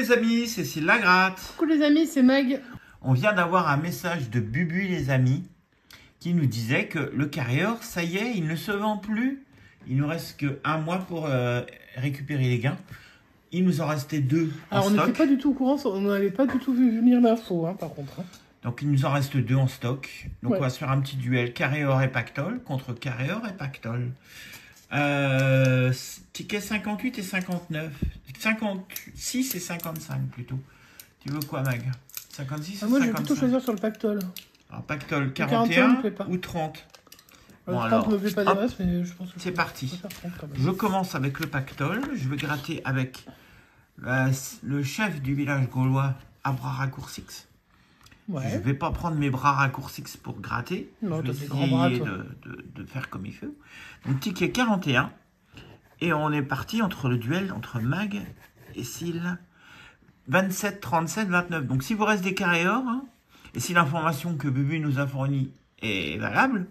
les amis, c'est Cécile Lagratte. Coucou les amis, c'est Mag. On vient d'avoir un message de Bubu les amis qui nous disait que le carrière, ça y est, il ne se vend plus. Il nous reste qu'un mois pour récupérer les gains. Il nous en restait 2 en Alors on stock. n'était pas du tout au courant, on n'avait pas du tout vu venir l'info par contre. Donc il nous en reste 2 en stock. Donc Ouais. on va se faire un petit duel carrière et pactole contre carrière et pactole. Ticket 58 et 59. 56 et 55 plutôt. Tu veux quoi, Mag? 56 ou Moi je vais 55? plutôt choisir sur le pactole. Alors, pactole 41 41 me plaît pas. ou 30? Le Bon, 30 alors, me plaît pas des hop, masses, mais je pense que c'est parti. je peux faire 30 quand même. Je commence avec le pactole. Je vais gratter avec le chef du village gaulois à bras raccourcis. Je ne Ouais. vais pas prendre mes bras raccourcis pour gratter. Non, je vais t'as des grands bras, essayer toi. de faire comme il faut. Donc, ticket 41. Et on est parti entre le duel entre Mag et Syl. 27, 37, 29. Donc, si vous reste des carrés or, hein, et si l'information que Bubu nous a fournie est valable,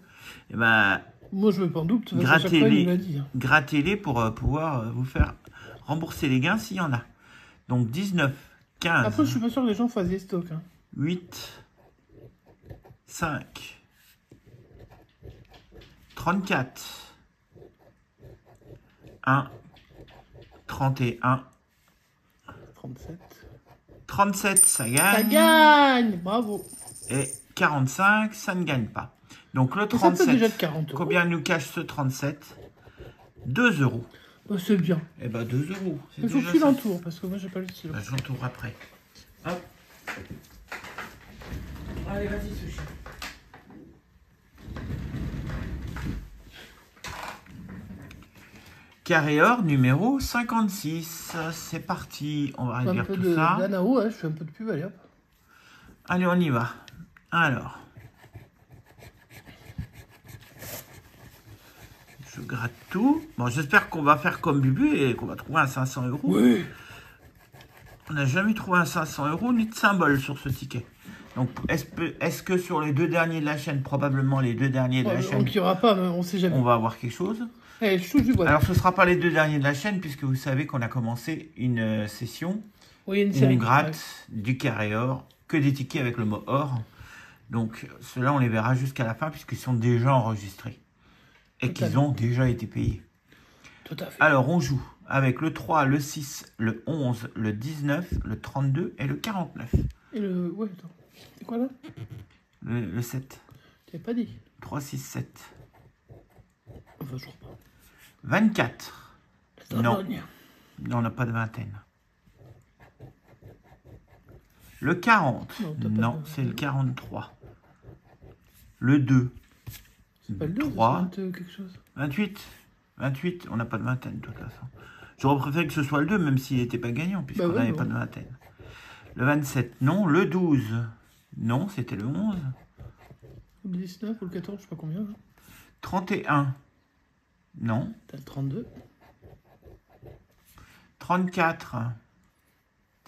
eh ben, Moi je me pas en doute, parce qu'à chaque fois il nous l'a dit. grattez-les pour pouvoir vous faire rembourser les gains s'il y en a. Donc, 19, 15, Après je suis pas sûr que les gens fassent des stocks. 8, 5, 34, 1, 31, 37. 37, ça Ça gagne. gagne. Bravo. Et 45, ça ne gagne pas. Donc le Ça peut 37, déjà de 40 euros. combien nous cache ce 37? 2 euros. Oh, c'est bien. Eh ben 2 euros. c'est Il faut que déjà tu ça. l'entoures, parce que moi j'ai pas le stylo. Ben, je l'entoure après. Hop. Allez, vas-y, Sushi. Carré or numéro 56. C'est parti. On va Un réduire peu tout de ça. d'Anao, je fais un peu de pub, allez hop. Allez, on y va. Alors. Je gratte tout. Bon, j'espère qu'on va faire comme Bubu et qu'on va trouver un 500 euros. Oui. On n'a jamais trouvé un 500 euros ni de symbole sur ce ticket. Donc, est-ce que sur les 2 derniers de la chaîne, probablement les 2 derniers de la chaîne, Donc il n'y aura pas, mais on sait jamais. on va avoir quelque chose? Allez, je touche du bois. Alors, ce ne sera pas les 2 derniers de la chaîne, puisque vous savez qu'on a commencé une session Oui, il y a une où on série. gratte du carré or, que des tickets avec le mot or. Donc, ceux-là, on les verra jusqu'à la fin, puisqu'ils sont déjà enregistrés. Et Tout à qu'ils fait. ont déjà été payés. Tout à fait. Alors, on joue avec le 3, le 6, le 11, le 19, le 32 et le 49. Et le. Ouais, attends. C'est quoi là? Le 7. Tu n'avais pas dit. 3, 6, 7. Enfin, je crois pas. 24. Ça Non. gagne. Non, on n'a pas de vingtaine. Le 40. Non, t'as pas de Non, vingtaine. c'est le 43. Le 2. C'est pas le 2, 3. c'est quelque chose. 28. 28, on n'a pas de vingtaine de toute façon. J'aurais préféré que ce soit le 2, même s'il n'était pas gagnant, puisqu'on Bah ouais, n'avait bon. pas de vingtaine. Le 27, non. Le 12, non, c'était le 11. Ou le 19 ou le 14, je sais pas combien. 31, non. T'as le 32. 34,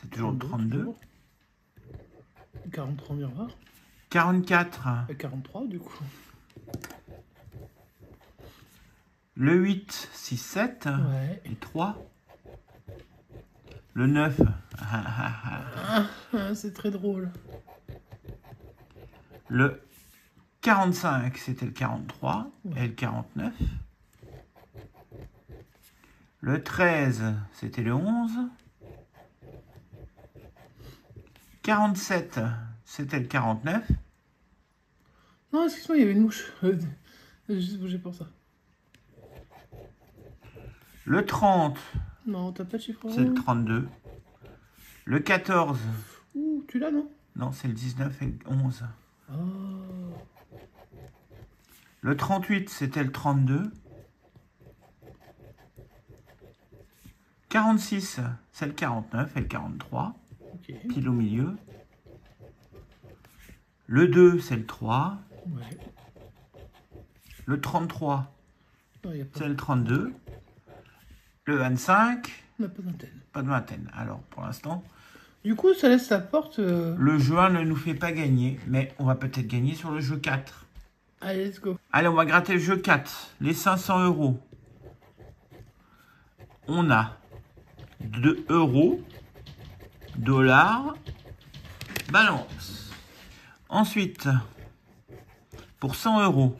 c'est toujours le 32. toujours. 43 miroirs. 44, Et 43 du coup. le 8, 6, 7 Ouais. et 3. Le 9, C'est très drôle. le 45, c'était le 43 Ouais. et le 49. Le 13, c'était le 11. 47, c'était le 49. Non, excuse-moi, il y avait une mouche. J'ai juste bougé pour ça. Le 30, Non, t'as pas de chiffre. c'est le 32. Le 14, Ouh, tu l'as, non? non, c'est le 19 et le 11. Oh. Le 38, c'était le 32. 46, c'est le 49 et le 43, Ok. pile au milieu. Le 2, c'est le 3. Ouais. Le 33, Non, y a pas. c'est le 32. Le 25, On n'a pas d'antenne. pas de vingtaine. Alors, pour l'instant, Du coup, ça laisse la porte. le jeu 1 ne nous fait pas gagner, mais on va peut-être gagner sur le jeu 4. Allez, let's go. Allez, on va gratter le jeu 4. Les 500 euros. On a 2 euros, Dollar. Balance. Ensuite, pour 100 euros,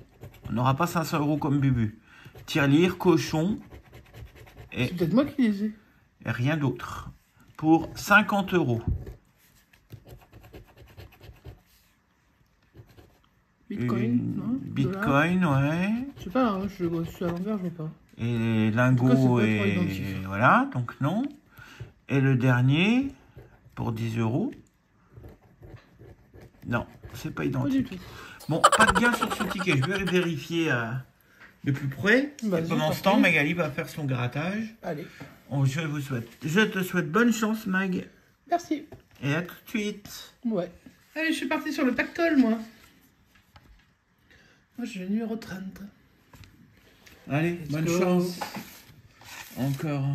on n'aura pas 500 euros comme Bubu. Tirelire, cochon C'est peut-être moi qui les ai. et rien d'autre. Pour 50 euros. Bitcoin, non? Dollar. Bitcoin, ouais. Je sais pas, hein, je suis à l'envers, je vois pas. Et En tout cas, lingots c'est pas trop et identifié. voilà, donc non. Et le dernier, pour 10 euros. Non, c'est pas Pas du identique. tout. Bon, pas de gain sur ce ticket. Je vais vérifier de plus près. Et Vas-y, pendant ce temps, parfait. Magali va faire son grattage. Allez. Je te souhaite bonne chance, Mag. Merci. Et à tout de suite. Ouais. Allez, je suis partie sur le pactole, moi. Moi, j'ai le numéro 30. Allez, Let's bonne go. chance. Encore.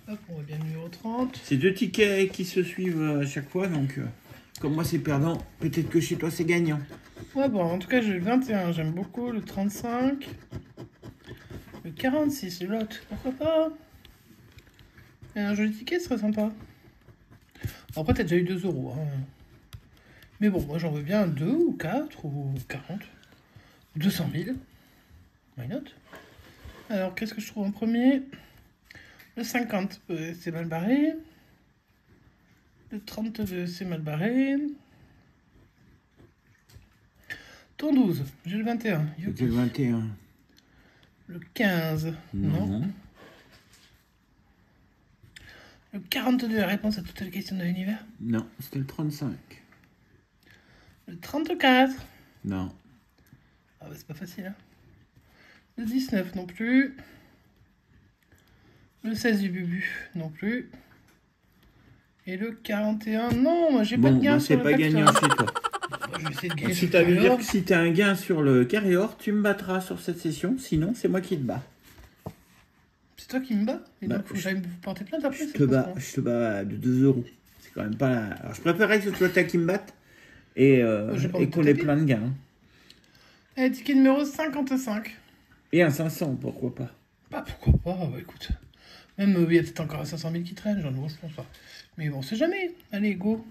Hop, on voit bien le numéro 30. C'est 2 tickets qui se suivent à chaque fois, donc comme moi c'est perdant, peut-être que chez toi c'est gagnant. Ouais, bon, en tout cas, j'ai le 21, j'aime beaucoup. Le 35. Le 46, le lot. Pourquoi pas? Et un joli ticket, ce serait sympa. Après, t'as déjà eu 2 euros. Hein. Mais bon, moi, j'en veux bien 2 ou 4 ou 40. 200 000. Why not? Alors, qu'est-ce que je trouve en premier? Le 50, c'est mal barré. Le 32, c'est mal barré. Ton 12, j'ai le 21. C'était le 21. Le 15, non. Le 42, la réponse à toutes les questions de l'univers. Non, c'était le 35. Le 34. Non. Ah bah c'est pas facile, hein. Le 19 non plus. Le 16 du Bubu non plus. Et le 41, non, moi j'ai pas de Bon, gain bah, sur c'est le pas pactole. gagnant chez toi. Bah, je vais essayer de gagner Si sur tu as le vu dire carrière. que si tu as un gain sur le carré or, tu me battras sur cette session, sinon c'est moi qui te bats. C'est toi qui me bats. Et Bah, donc faut que j'aille vous porter plainte après. Je te bats de 2 euros. C'est quand même pas... Alors je préférerais que ce soit toi qui me batte et j'ai pas envie de qu'on te ait taper. plein de gains. Allez, ticket numéro 55. Et un 500, pourquoi pas. Bah pourquoi pas, bah écoute. Même il y a peut-être encore un 500 000 qui traînent, j'en ai, je pense pas. Mais bon, on sait jamais. Allez, go.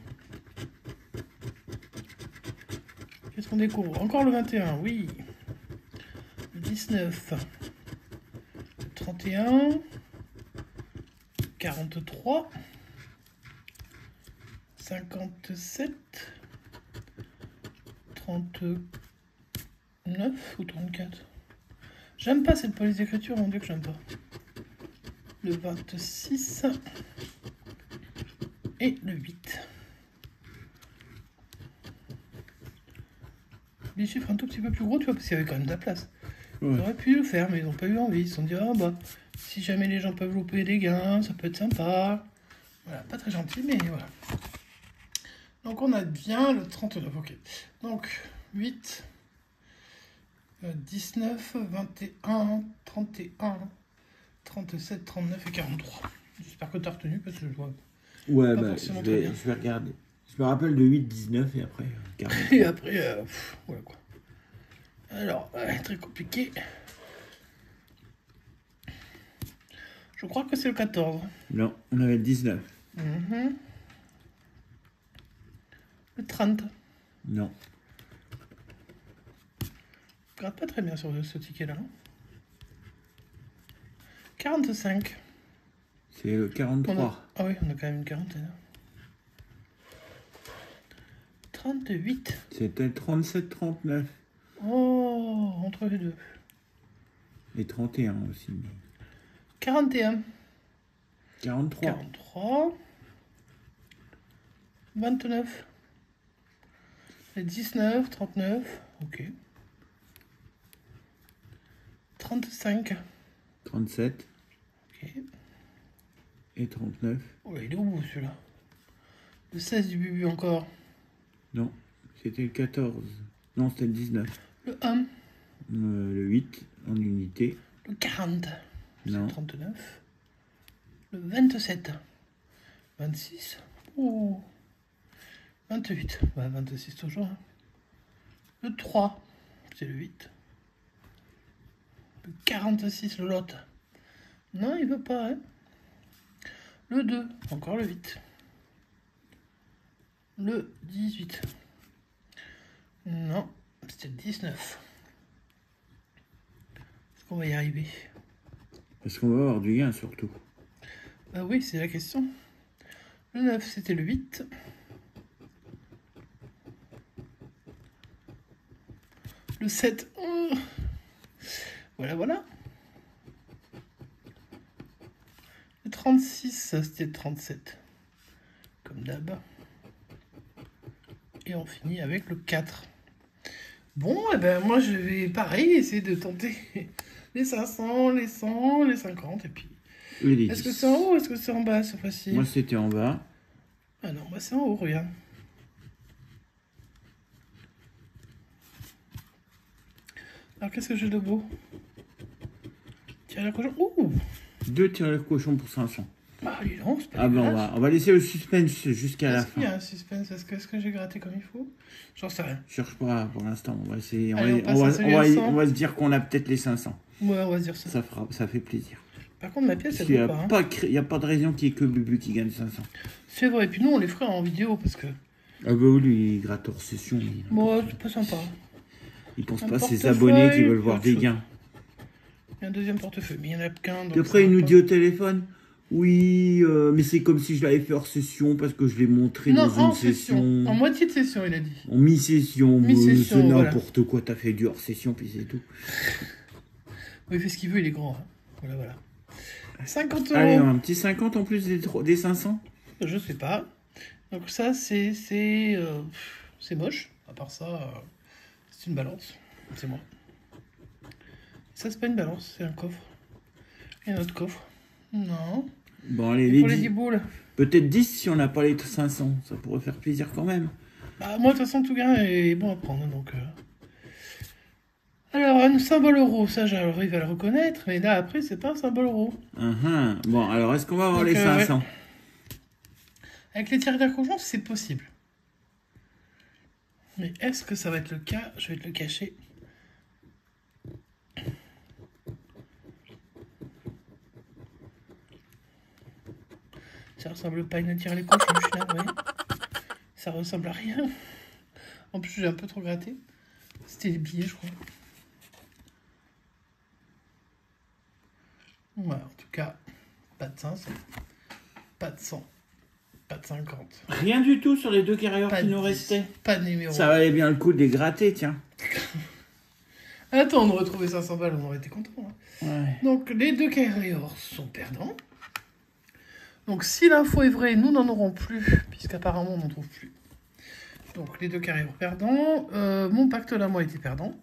Qu'est-ce qu'on découvre? Encore le 21, oui. Le 19. Le 31. 43. 57. 39 ou 34. J'aime pas cette police d'écriture, mon dieu que j'aime pas. Le 26 et le 8. Les chiffres un tout petit peu plus gros, tu vois, parce qu'il y avait quand même de la place. Ouais. Ils auraient pu le faire, mais ils n'ont pas eu envie. Ils se sont dit, ah bah, si jamais les gens peuvent louper des gains, ça peut être sympa. Voilà, pas très gentil, mais voilà. Donc on a bien le 39, ok. Donc 8, 19, 21, 31, 37, 39 et 43. J'espère que tu as retenu parce que je vois. Ouais, Pas bah, forcément très bien. je vais regarder. Je me rappelle de 8, 19 et après 40. Et après, voilà quoi. Alors, très compliqué. Je crois que c'est le 14. Non, on avait le 19. Mhm. Le 30. Non. Je regarde pas très bien sur ce ticket-là. 45. C'est le 43. Ah oui, on a quand même une quarantaine. 38. C'était le 37, 39. Oh, entre les deux. Et 31 aussi. 41. 43. 43. 29. Et 19, 39. Ok. 35. 37 Ok. et 39. Oh, il est où celui-là? Le 16 du Bubu encore. Non, c'était le 14. Non, c'était le 19. Le 1. Le 8 en unité. Le 40. Non. 39. Le 27. 26. Oh. 28. Bah, 26 toujours. Hein. Le 3. C'est le 8. Le 46, le lot. Non, il veut pas. Hein. Le 2. Encore le 8. le 18. Non, c'était le 19. Est-ce qu'on va y arriver? Est-ce qu'on va avoir du gain surtout? Bah oui, c'est la question. Le 9, c'était le 8. Le 7. Voilà, voilà. Le 36, c'était le 37. Comme d'hab. Et on finit avec le 4. Bon, et ben moi je vais pareil essayer de tenter les 500, les 100, les 50 et puis. Est-ce que c'est en haut ou est-ce que c'est en bas cette fois-ci? Moi c'était en bas. Ah non, moi c'est en haut, regarde. Alors qu'est-ce que j'ai de beau? Tirer la cochon. Ouh! 2 tirs le cochon pour 500. Ah, dis donc, c'est pas Ah ben dégueulasse. on va laisser le suspense jusqu'à la Est-ce qu'il y fin. a un suspense? Est-ce que j'ai gratté comme il faut? J'en sais rien. Je cherche pas pour l'instant. On va essayer. Allez, on on passe à celui à 100. va se dire qu'on a peut-être les 500. Ouais, on va se dire ça. Ça fait plaisir. Par contre, ma pièce, Parce elle qu'il vaut pas. Hein. Il n'y a pas de raison qu'il n'y ait que Bubu qui gagne 500. C'est vrai. Puis nous, on les ferait en vidéo parce que. Ah bah oui, lui, il gratte hors session. Bon, c'est pas sympa. Il pense Un pas à ses portefeuille, abonnés qui veulent voir autre des chose. gains. Il y a un deuxième portefeuille, mais il y en a qu'un. Puis après, il nous dit au téléphone, oui, mais c'est comme si je l'avais fait hors session parce que je l'ai montré Non, dans en une session. session. En moitié de session, il a dit. En mi-session. Mi-session, C'est voilà. n'importe quoi, t'as fait du hors session, puis c'est tout. Oui, il fait ce qu'il veut, il est grand. Hein. Voilà, voilà. 50 €. Allez, un petit 50 en plus des 500. Je sais pas. Donc ça, c'est moche. À part ça, c'est une balance. C'est moi. Ça, c'est pas une balance, c'est un coffre. Et un autre coffre. Non. Bon, allez, Et pour les les 10 boules. peut-être 10 si on n'a pas les 500. Ça pourrait faire plaisir quand même. Bah, moi, de toute façon, tout gain est bon à prendre. Donc, Alors, un symbole euro, ça, j'arrive à le reconnaître. Mais là, après, c'est pas un symbole euro. Bon, alors, est-ce qu'on va avoir Donc, les 500 ouais. Avec les tireurs d'argent, c'est possible. Mais est-ce que ça va être le cas? Je vais te le cacher. Ça ressemble pas à une tire les cochons, je suis navré. Ça ressemble à rien. En plus, j'ai un peu trop gratté. C'était les billets, je crois. Voilà, en tout cas, pas de 500, pas de 100, pas de 50. Rien du tout sur les 2 carrières Pas qui de nous 10, restaient. pas de numéro. Ça valait bien le coup de les gratter, tiens. Attends, on aurait trouvé 500 balles, on aurait été content. Hein. Ouais. Donc, les 2 carrés or sont perdants. Donc, si l'info est vraie, nous n'en aurons plus, puisqu'apparemment, on n'en trouve plus. Donc, les 2 carrés or perdants. Mon pacte là, moi, était perdant.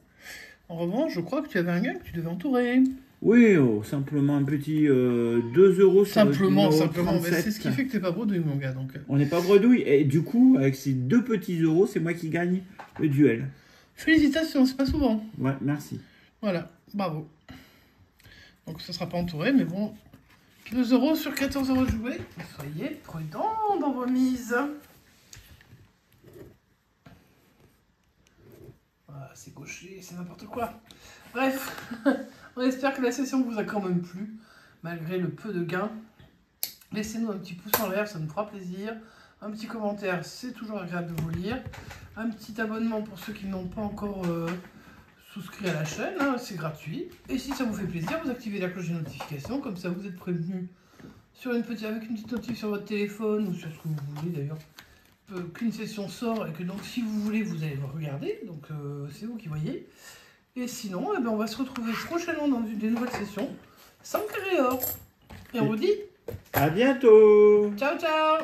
En revanche, je crois que tu avais un gars que tu devais entourer. Oui, simplement un petit 2 € sur Simplement, le numéro mais 37. c'est ce qui fait que t'es pas bredouille, mon gars. Donc, On n'est pas bredouille. Et du coup, avec ces 2 petits euros, c'est moi qui gagne le duel. félicitations, c'est pas souvent. Ouais, merci. Voilà, bravo. Donc, ce sera pas entouré, mais bon. 2 € sur 14 € joués. Soyez prudents dans vos mises. Voilà, c'est gaucher, c'est n'importe quoi. Bref, on espère que la session vous a quand même plu, malgré le peu de gains. Laissez-nous un petit pouce en l'air, ça nous fera plaisir. Un petit commentaire, c'est toujours agréable de vous lire. Un petit abonnement pour ceux qui n'ont pas encore souscrit à la chaîne, hein, c'est gratuit. Et si ça vous fait plaisir, vous activez la cloche de notification, comme ça vous êtes prévenu avec une petite notif sur votre téléphone ou sur ce que vous voulez d'ailleurs. Qu'une session sort et que donc si vous voulez vous allez regarder, donc c'est vous qui voyez. Et sinon, on va se retrouver prochainement dans des nouvelles sessions sans carré or. Et on vous dit À bientôt. ciao ciao.